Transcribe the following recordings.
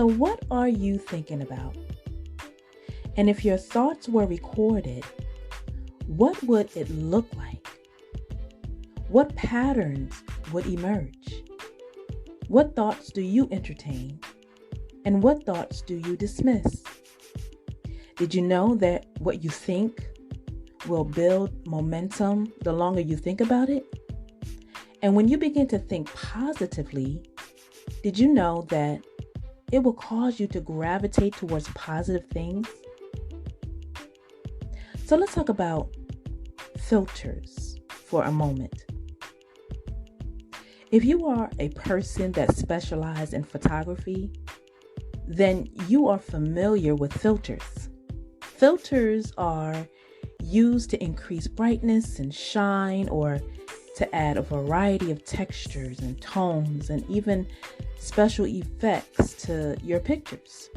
So what are you thinking about? And if your thoughts were recorded, what would it look like? What patterns would emerge? What thoughts do you entertain? And what thoughts do you dismiss? Did you know that what you think will build momentum the longer you think about it? And when you begin to think positively, did you know that it will cause you to gravitate towards positive things? So let's talk about filters for a moment. If you are a person that specializes in photography, then you are familiar with filters. Filters are used to increase brightness and shine, or to add a variety of textures and tones and even special effects to your pictures.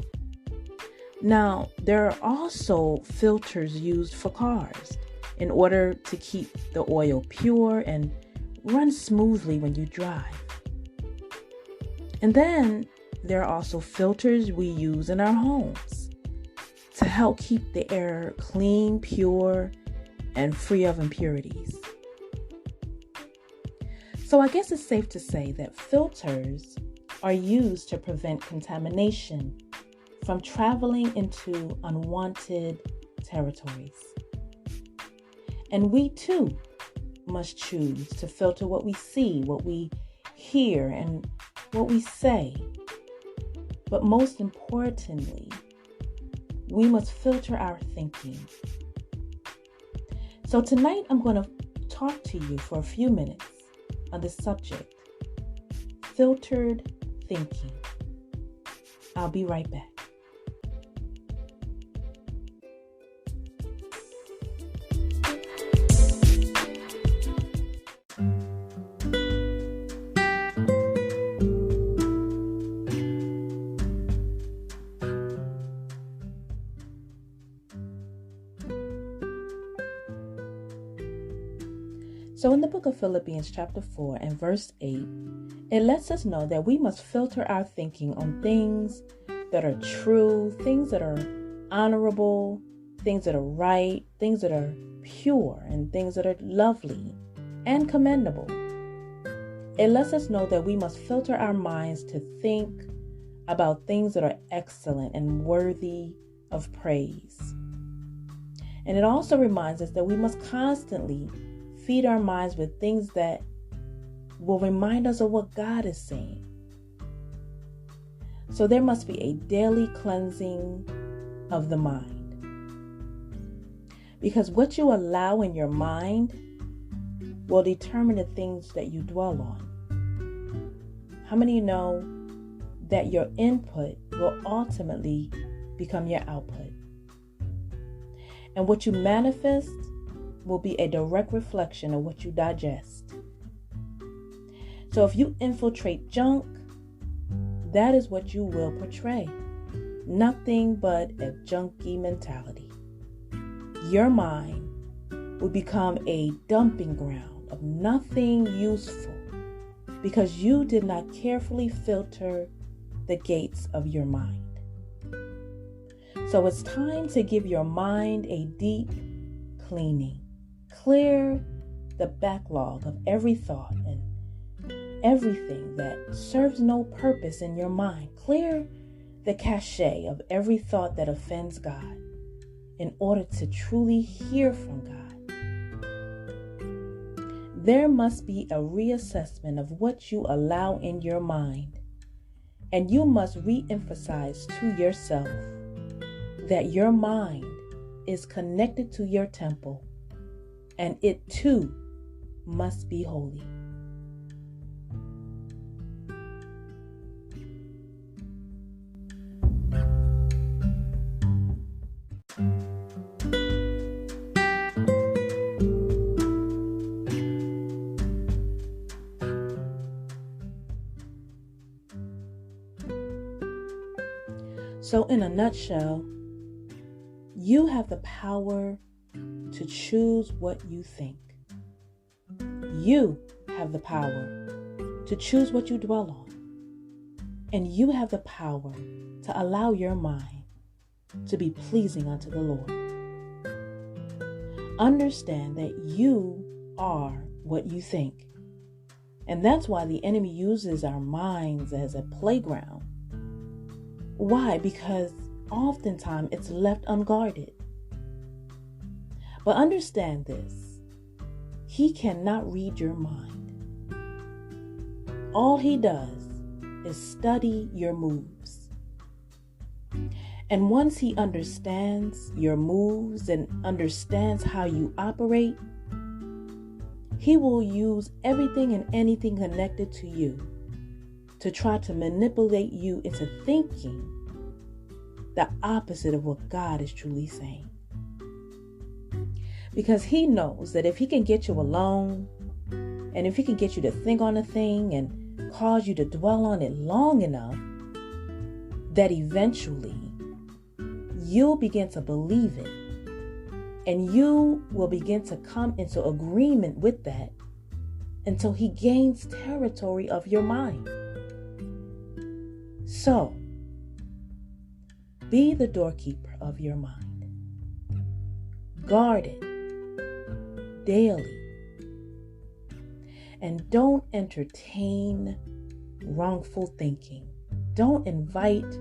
Now, there are also filters used for cars in order to keep the oil pure and run smoothly when you drive. And then there are also filters we use in our homes to help keep the air clean, pure, and free of impurities. So I guess it's safe to say that filters are used to prevent contamination from traveling into unwanted territories. And we too must choose to filter what we see, what we hear, and what we say. But most importantly, we must filter our thinking. So tonight I'm going to talk to you for a few minutes on the subject, filtered thinking. I'll be right back. So in the book of Philippians chapter 4 and verse 8, it lets us know that we must filter our thinking on things that are true, things that are honorable, things that are right, things that are pure, and things that are lovely and commendable. It lets us know that we must filter our minds to think about things that are excellent and worthy of praise. And it also reminds us that we must constantly feed our minds with things that will remind us of what God is saying. So there must be a daily cleansing of the mind. Because what you allow in your mind will determine the things that you dwell on. How many of you know that your input will ultimately become your output? And what you manifest will be a direct reflection of what you digest. So if you infiltrate junk, that is what you will portray. Nothing but a junky mentality. Your mind will become a dumping ground of nothing useful because you did not carefully filter the gates of your mind. So it's time to give your mind a deep cleaning. Clear the backlog of every thought and everything that serves no purpose in your mind. Clear the cache of every thought that offends God in order to truly hear from God. There must be a reassessment of what you allow in your mind, and you must re-emphasize to yourself that your mind is connected to your temple, and it too must be holy. So in a nutshell, you have the power to choose what you think. You have the power to choose what you dwell on. And you have the power to allow your mind to be pleasing unto the Lord. Understand that you are what you think. And that's why the enemy uses our minds as a playground. Why? Because oftentimes it's left unguarded. But understand this. He cannot read your mind. All he does is study your moves. And once he understands your moves and understands how you operate, he will use everything and anything connected to you to try to manipulate you into thinking the opposite of what God is truly saying. Because he knows that if he can get you alone, and if he can get you to think on a thing and cause you to dwell on it long enough, that eventually you'll begin to believe it. And you will begin to come into agreement with that until he gains territory of your mind. So, be the doorkeeper of your mind. Guard it daily. And don't entertain wrongful thinking. Don't invite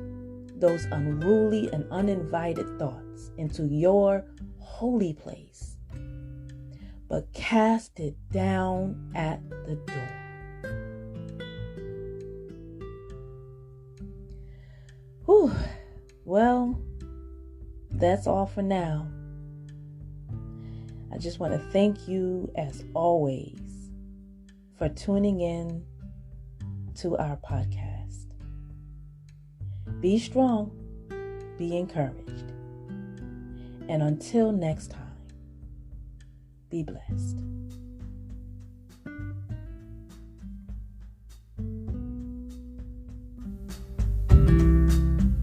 those unruly and uninvited thoughts into your holy place, but cast it down at the door. Whew. Well, that's all for now. I just want to thank you, as always, for tuning in to our podcast. Be strong, be encouraged. And until next time, be blessed.